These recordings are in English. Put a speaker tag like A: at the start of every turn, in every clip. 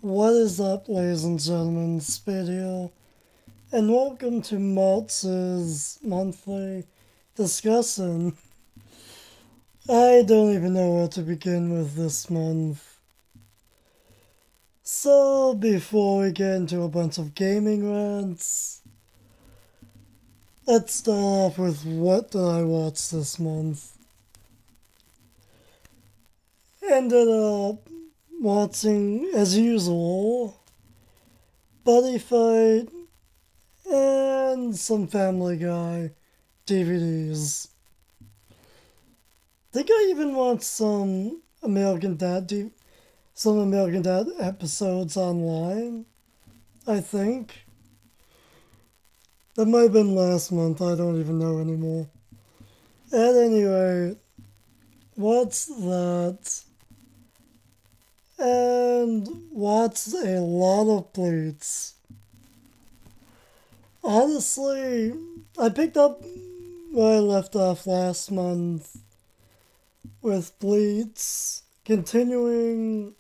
A: What is up, ladies and gentlemen? Spade here, and welcome to Maltz's monthly discussion. I don't even know where to begin with this month. So, before we get into a bunch of gaming rants, let's start off with what did I watch this month. Ended up watching, as usual, Buddy Fight and some Family Guy DVDs. I think I even watched some American Dad episodes online. I think that might have been last month. I don't even know anymore. At any rate, what's that? And watched a lot of Bleach. Honestly, I picked up where I left off last month with Bleach, continuing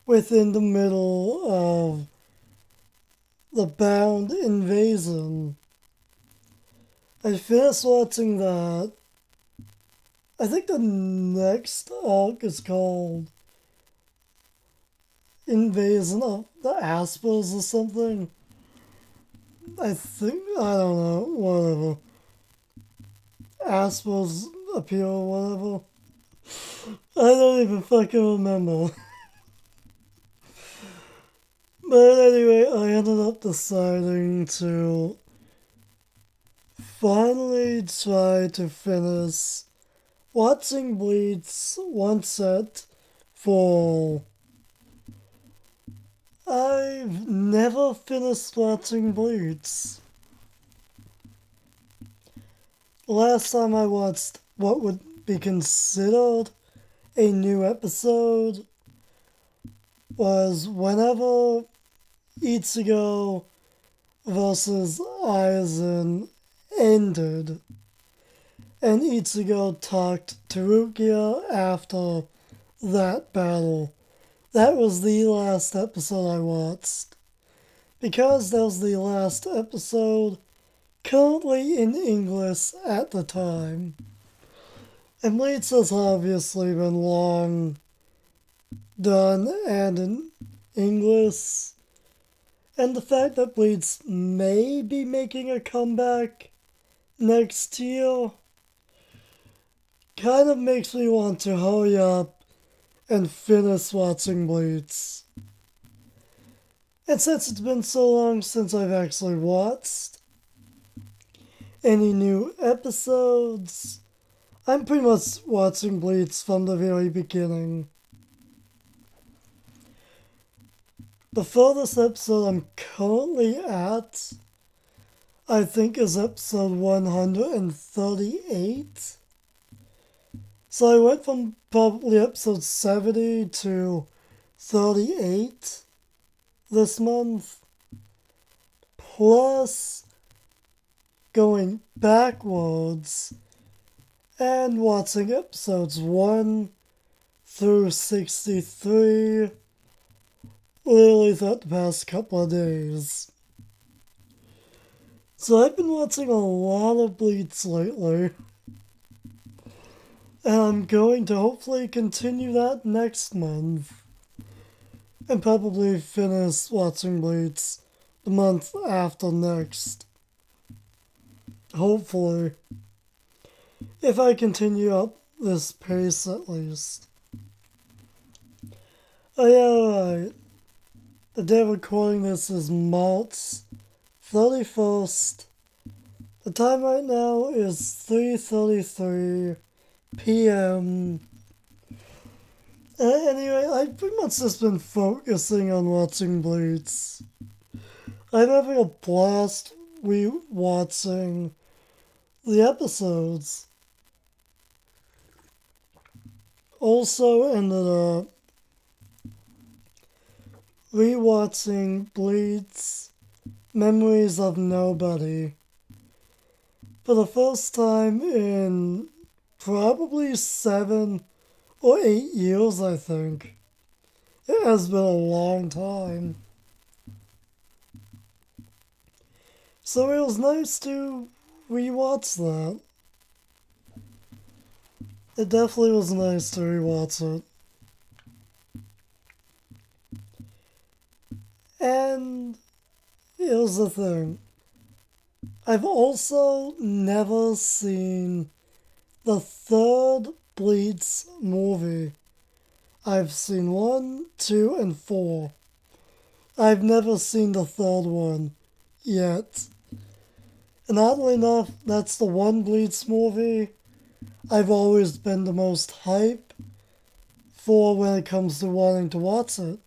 A: within the middle of the Bound invasion. I finished watching that. I think the next arc is called Invasion of the Aspers or something. I don't know, whatever. Aspers appear or whatever. I don't even fucking remember. But anyway, I ended up deciding to finally try to finish watching Bleach once at full. I've never finished watching Bleach. Last time I watched what would be considered a new episode was whenever Ichigo versus Aizen ended, and Ichigo talked to Rukia after that battle. That was the last episode I watched. Because that was the last episode currently in English at the time. And Bleach has obviously been long done and in English. And the fact that Bleach may be making a comeback next year kind of makes me want to hurry up and finish watching Bleach. And since it's been so long since I've actually watched any new episodes, I'm pretty much watching Bleach from the very beginning. The furthest episode I'm currently at, I think, is episode 138. So I went from probably episode 70 to 38 this month, plus going backwards and watching episodes 1 through 63 literally throughout the past couple of days. So I've been watching a lot of Bleach lately. And I'm going to hopefully continue that next month. And probably finish watching Bleach the month after next. Hopefully. If I continue up this pace at least. Oh yeah, alright. The day of recording this is March 31st. The time right now is 3:33 p.m. Anyway, I've pretty much just been focusing on watching Bleach. I'm having a blast re-watching the episodes. Also ended up re-watching Bleach Memories of Nobody for the first time in probably 7 or 8 years, I think. It has been a long time. So it was nice to rewatch that. It definitely was nice to rewatch it. And here's the thing. I've also never seen the third Bleach movie. I've seen 1, 2, and 4. I've never seen the third one yet. And oddly enough, that's the one Bleach movie I've always been the most hype for when it comes to wanting to watch it.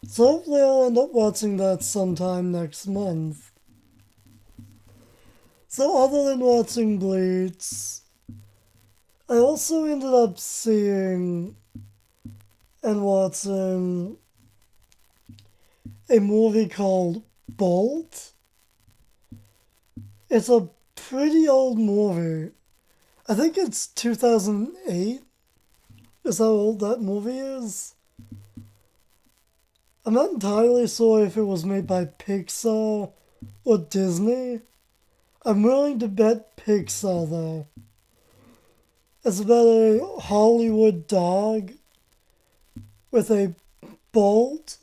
A: So hopefully I'll end up watching that sometime next month. So other than watching Bleach, I also ended up seeing and watching a movie called Bolt. It's a pretty old movie. I think it's 2008 is how old that movie is. I'm not entirely sure if it was made by Pixar or Disney. I'm willing to bet Pixar though. It's about a Hollywood dog with a bolt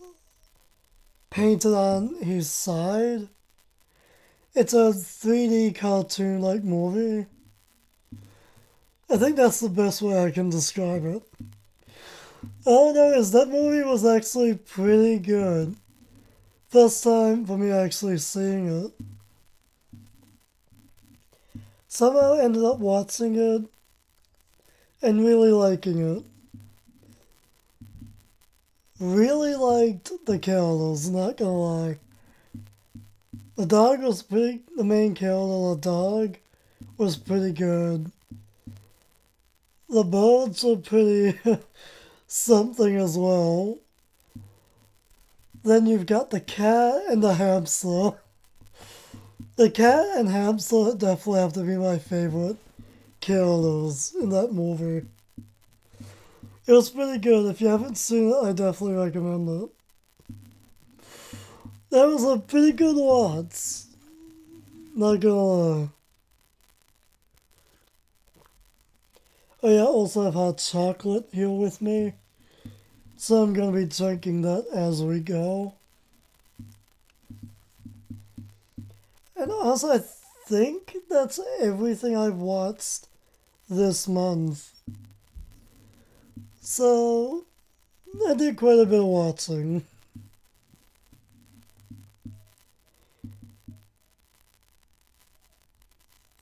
A: painted on his side. It's a 3D cartoon-like movie. I think that's the best way I can describe it. All I know is that movie was actually pretty good. First time for me actually seeing it. Somehow ended up watching it and really liking it. Really liked the characters, not gonna lie. The main character, the dog, was pretty good. The birds were pretty something as well. Then you've got the cat and the hamster. The cat and hamster definitely have to be my favorite characters in that movie. It was pretty good. If you haven't seen it, I definitely recommend it. That was a pretty good watch. Not gonna lie. Oh yeah, also I've hot chocolate here with me. So I'm gonna be drinking that as we go. And also I think that's everything I've watched this month. So I did quite a bit of watching.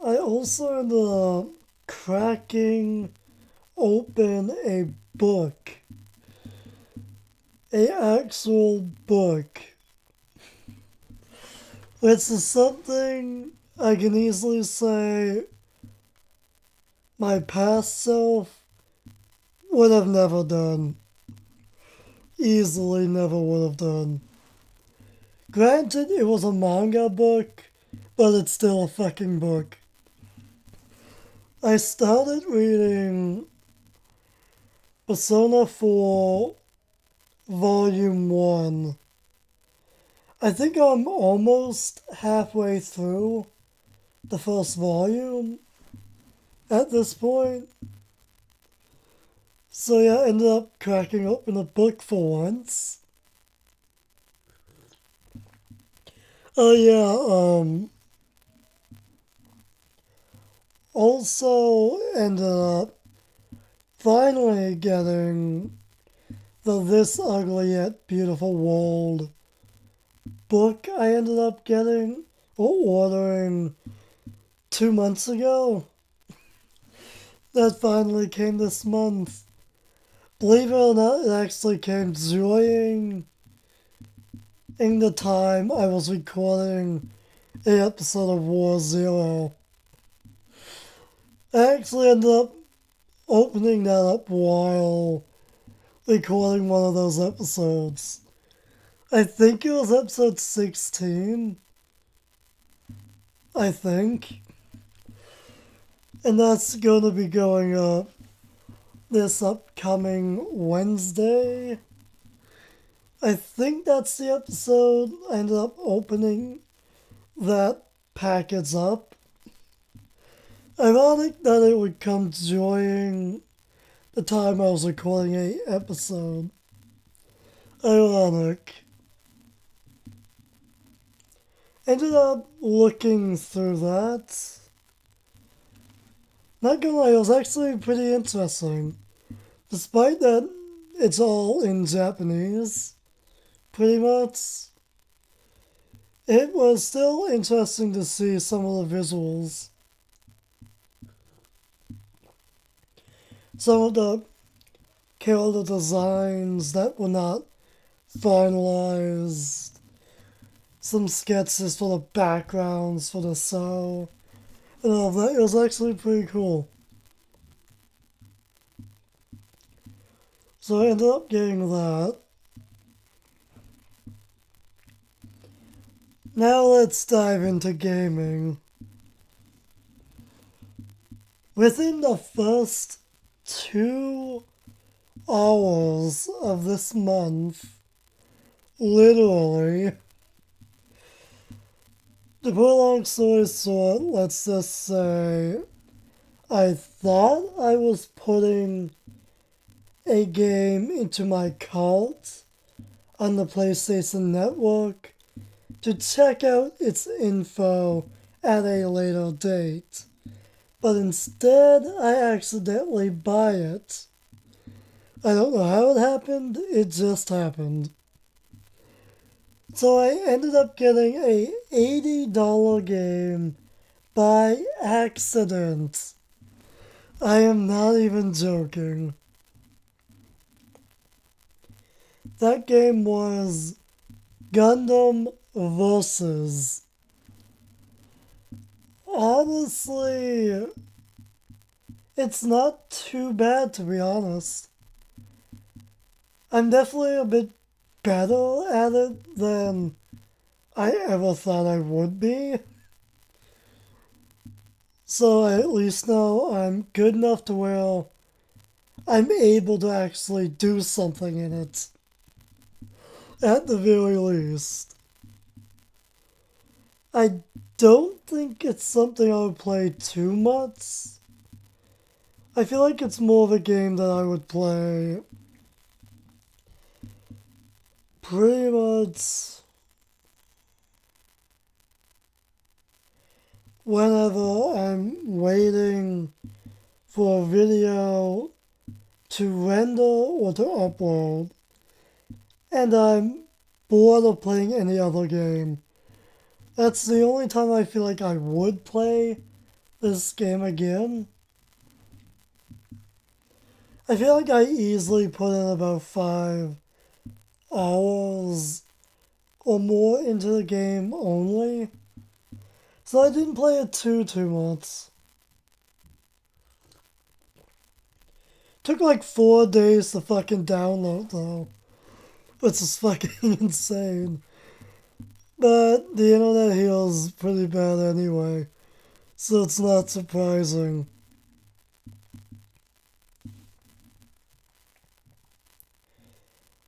A: I also ended up cracking open a book. A actual book. Which is something I can easily say my past self would have never done. Easily never would have done. Granted, it was a manga book, but it's still a fucking book. I started reading Persona 4 Volume 1. I think I'm almost halfway through the first volume at this point. So yeah, I ended up cracking open a book for once. Oh yeah, also ended up finally getting the This Ugly Yet Beautiful World book I ended up getting or ordering 2 months ago. That finally came this month. Believe it or not, it actually came during in the time I was recording an episode of War Zero. I actually ended up opening that up while recording one of those episodes. I think it was episode 16. I think. And that's going to be going up this upcoming Wednesday. I think that's the episode I ended up opening that package up. Ironic that it would come during the time I was recording a episode. Ironic. Ended up looking through that. Not gonna lie, it was actually pretty interesting. Despite that it's all in Japanese, pretty much, it was still interesting to see some of the visuals. Some of the character designs that were not finalized. Some sketches for the backgrounds for the show. And all of that. It was actually pretty cool. So I ended up getting that. Now let's dive into gaming. Within the first 2 hours of this month, literally, to put a long story short, let's just say I thought I was putting a game into my cart on the PlayStation Network to check out its info at a later date. But instead, I accidentally buy it. I don't know how it happened, it just happened. So I ended up getting a $80 game by accident. I am not even joking. That game was Gundam Versus. Honestly, it's not too bad, to be honest. I'm definitely a bit better at it than I ever thought I would be. So I at least know I'm good enough to where I'm able to actually do something in it. At the very least. I don't think it's something I would play too much. I feel like it's more of a game that I would play pretty much whenever I'm waiting for a video to render or to upload, and I'm bored of playing any other game. That's the only time I feel like I would play this game again. I feel like I easily put in about 5 hours or more into the game only. So I didn't play it too much. Took like 4 days to fucking download though. Which is fucking insane. But the internet heals pretty bad anyway. So it's not surprising.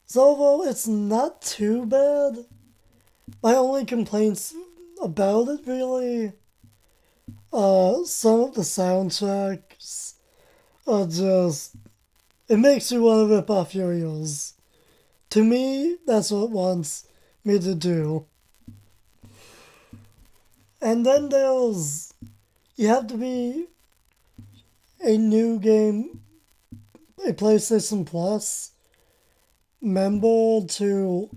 A: So although it's not too bad, my only complaints about it really, some of the soundtracks are just, it makes you want to rip off your ears. To me, that's what it wants me to do. And then there's, you have to be a new game, a PlayStation Plus member to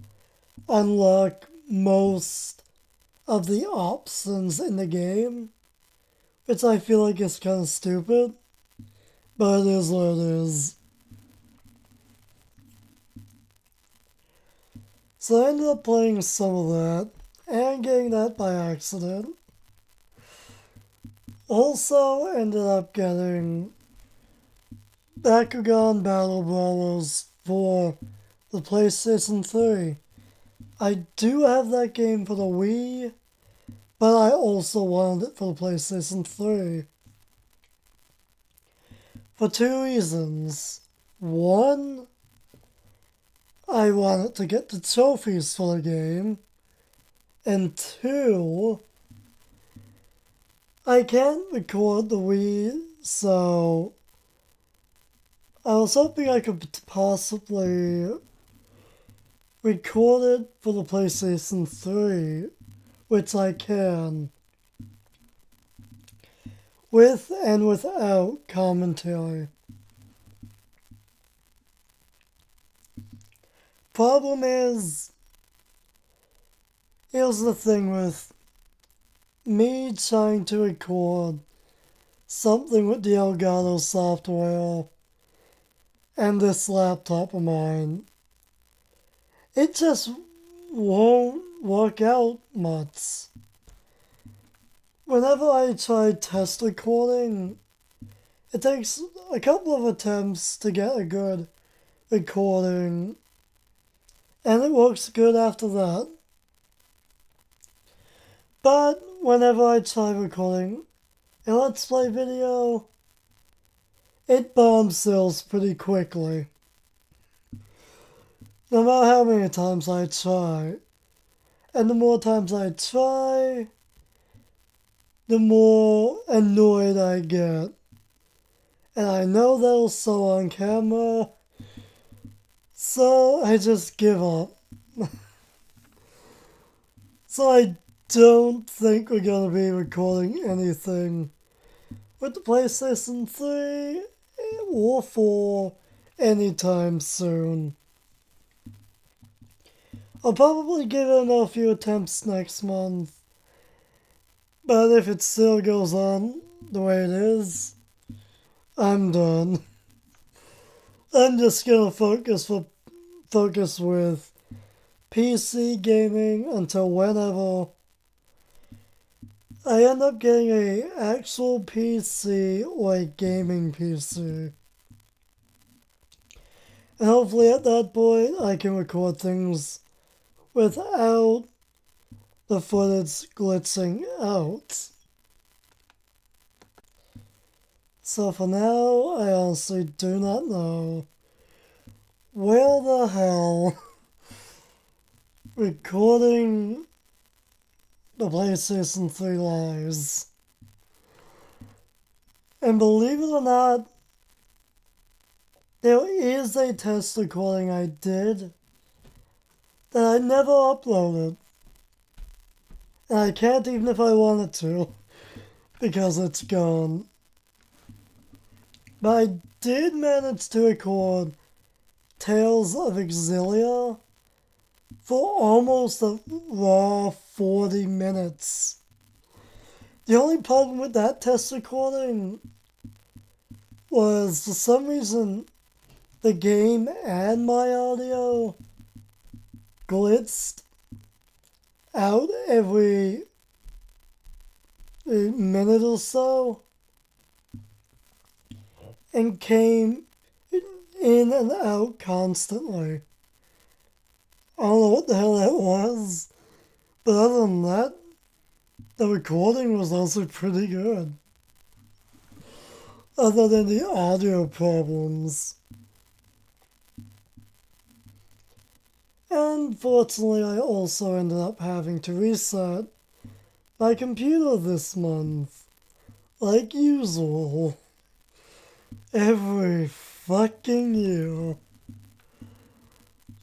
A: unlock most of the options in the game, which I feel like is kind of stupid, but it is what it is. So I ended up playing some of that and getting that by accident. Also ended up getting Bakugan Battle Brawlers for the PlayStation 3. I do have that game for the Wii, but I also wanted it for the PlayStation 3. For 2 reasons. One, I wanted to get the trophies for the game, and 2, I can't record the Wii, so I was hoping I could possibly record it for the PlayStation 3, which I can, with and without commentary. Problem is, here's the thing with me trying to record something with the Elgato software and this laptop of mine. It just won't work out much. Whenever I try test recording, it takes a couple of attempts to get a good recording, and it works good after that. But whenever I try recording a Let's Play video, it bombshells pretty quickly. No matter how many times I try. And the more times I try, the more annoyed I get. And I know that'll show on camera, so I just give up. So I don't think we're gonna be recording anything with the PlayStation 3 or 4 anytime soon. I'll probably give it another few attempts next month, but if it still goes on the way it is, I'm done. I'm just gonna focus with PC gaming until whenever I end up getting a actual PC or a gaming PC. And hopefully at that point I can record things without the footage glitching out. So for now, I honestly do not know where the hell recording the PlayStation 3 lies. And believe it or not, there is a test recording I did that I never uploaded. And I can't even if I wanted to, because it's gone. But I did manage to record Tales of Exilia for almost a raw 40 minutes. The only problem with that test recording was, for some reason, the game and my audio glitched out every minute or so and came in and out constantly. I don't know what the hell that was, but other than that, the recording was also pretty good. Other than the audio problems. Unfortunately, I also ended up having to reset my computer this month. Like usual. Every fucking year.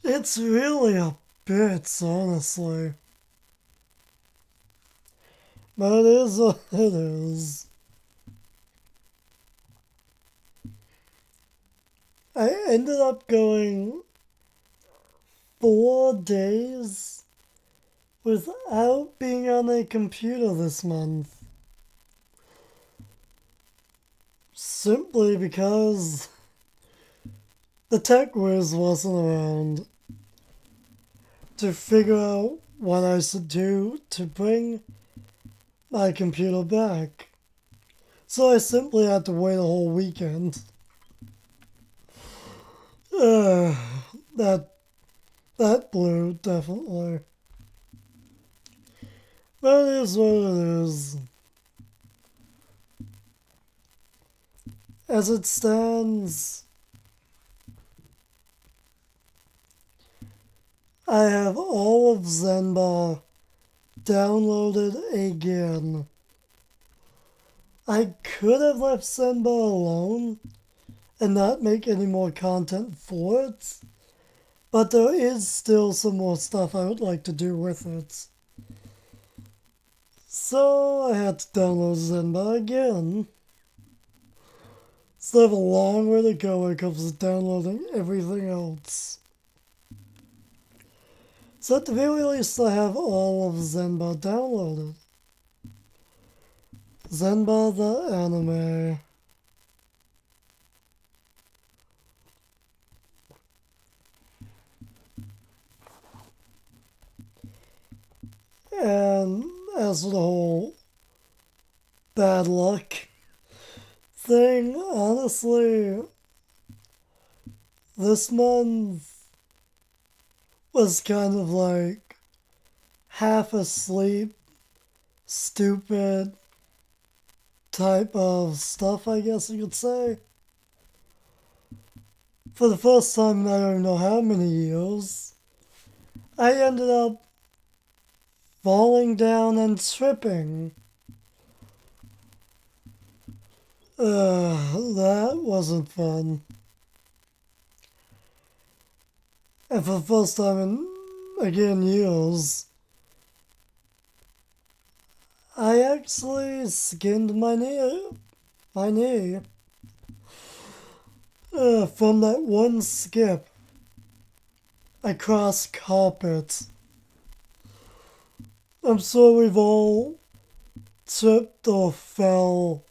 A: It's really a bitch, honestly. But it is what it is. I ended up going 4 days without being on a computer this month. Simply because the tech whiz wasn't around to figure out what I should do to bring my computer back. So I simply had to wait a whole weekend. That blew, definitely. But it is what it is. As it stands, I have all of Zenba downloaded again. I could have left Zenba alone and not make any more content for it, but there is still some more stuff I would like to do with it. So I had to download Zenba again. Still have a long way to go when it comes to downloading everything else. So at the very least I have all of Zenba downloaded. Zenba the anime. And as for the whole bad luck thing, honestly, this month was kind of like half asleep, stupid type of stuff, I guess you could say. For the first time in I don't know how many years, I ended up falling down and tripping. That wasn't fun. And for the first time in, again, years, I actually skinned my knee, from that one skip across carpet. I'm sure we've all tripped or fell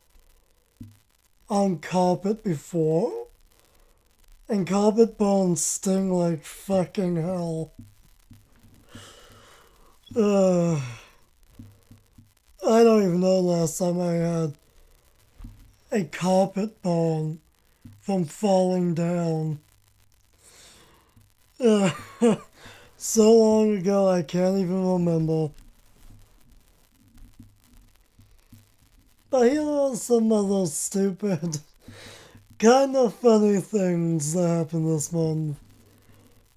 A: on carpet before, and carpet bones sting like fucking hell. I don't even know last time I had a carpet bone from falling down. So long ago I can't even remember. But here are some other stupid, kind of funny things that happened this month.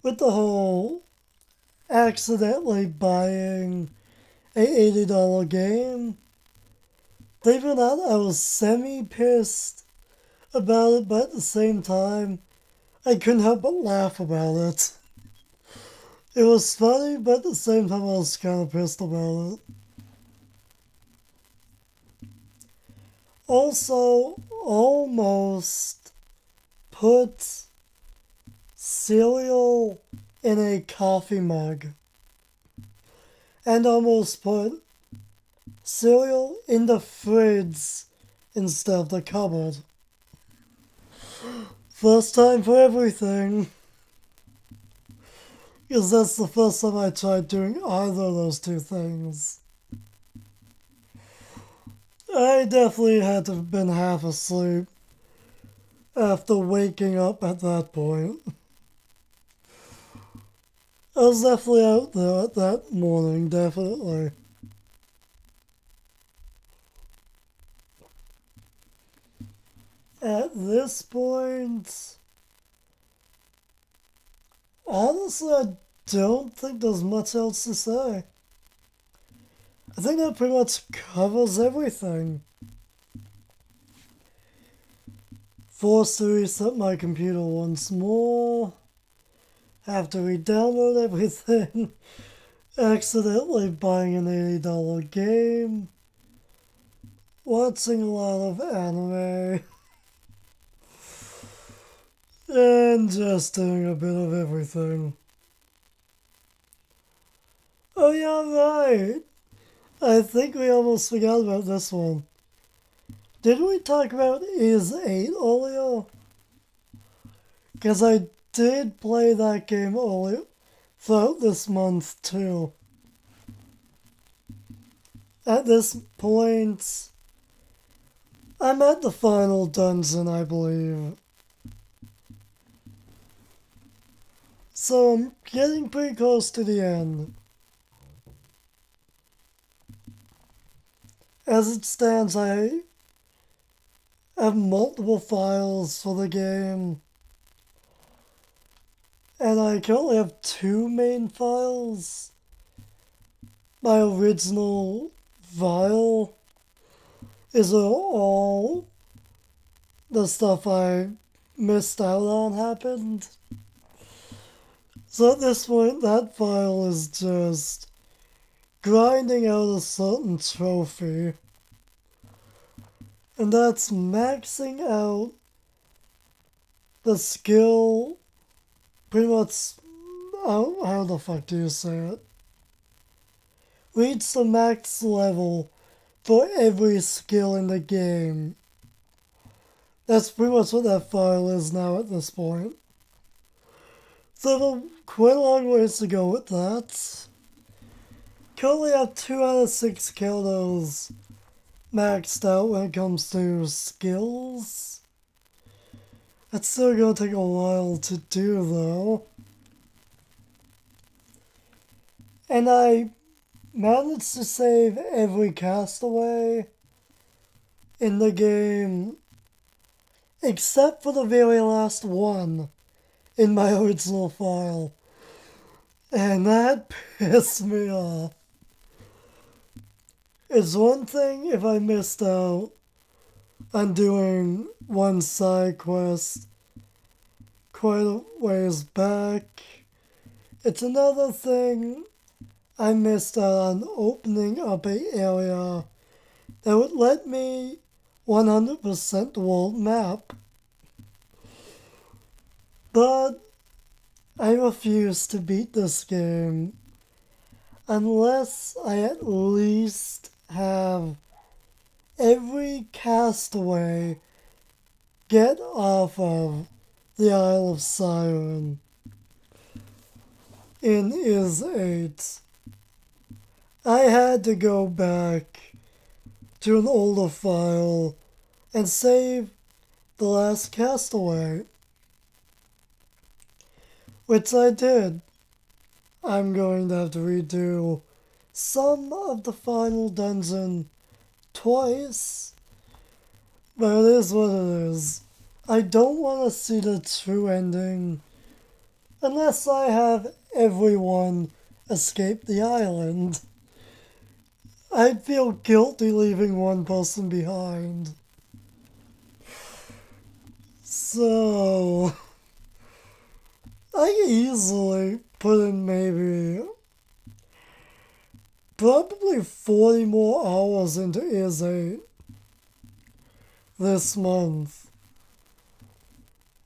A: With the whole accidentally buying a $80 game. Believe it or not, I was semi-pissed about it, but at the same time, I couldn't help but laugh about it. It was funny, but at the same time, I was kind of pissed about it. Also, almost put cereal in a coffee mug. And almost put cereal in the fridge instead of the cupboard. First time for everything. Because that's the first time I tried doing either of those two things. I definitely had to have been half asleep after waking up at that point. I was definitely out there that morning, definitely. At this point, honestly, I don't think there's much else to say. I think that pretty much covers everything. Forced to reset my computer once more. Have to re-download everything. Accidentally buying an $80 game. Watching a lot of anime. And just doing a bit of everything. Oh yeah, right. I think we almost forgot about this one. Didn't we talk about Is 8 earlier? Because I did play that game earlier throughout this month too. At this point, I'm at the final dungeon, I believe. So I'm getting pretty close to the end. As it stands, I have multiple files for the game. And I currently have two main files. My original file is all the stuff I missed out on happened. So at this point, that file is just grinding out a certain trophy. And that's maxing out the skill, pretty much, how the fuck do you say it? Reach the max level for every skill in the game. That's pretty much what that file is now at this point. So quite a long ways to go with that. Currently have 2 out of 6 kills maxed out when it comes to skills. That's still gonna take a while to do though. And I managed to save every castaway in the game except for the very last one in my original file. And that pissed me off. It's one thing if I missed out on doing one side quest quite a ways back. It's another thing I missed out on opening up an area that would let me 100% the world map. But I refuse to beat this game unless I at least have every castaway get off of the Isle of Siren in Is 8. I had to go back to an older file and save the last castaway, which I did. I'm going to have to redo some of the final dungeon twice, but it is what it is. I don't want to see the true ending unless I have everyone escape the island. I'd feel guilty leaving one person behind. So, I easily put in maybe probably 40 more hours into Is 8 this month.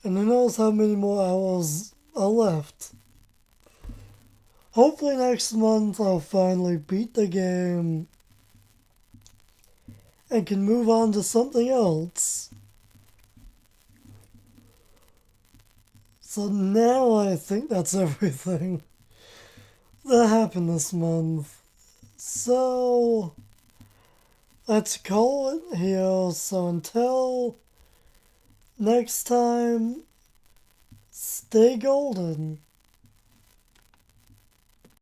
A: And who knows how many more hours are left. Hopefully next month I'll finally beat the game and can move on to something else. So now I think that's everything that happened this month. So let's call it here. So until next time, stay golden.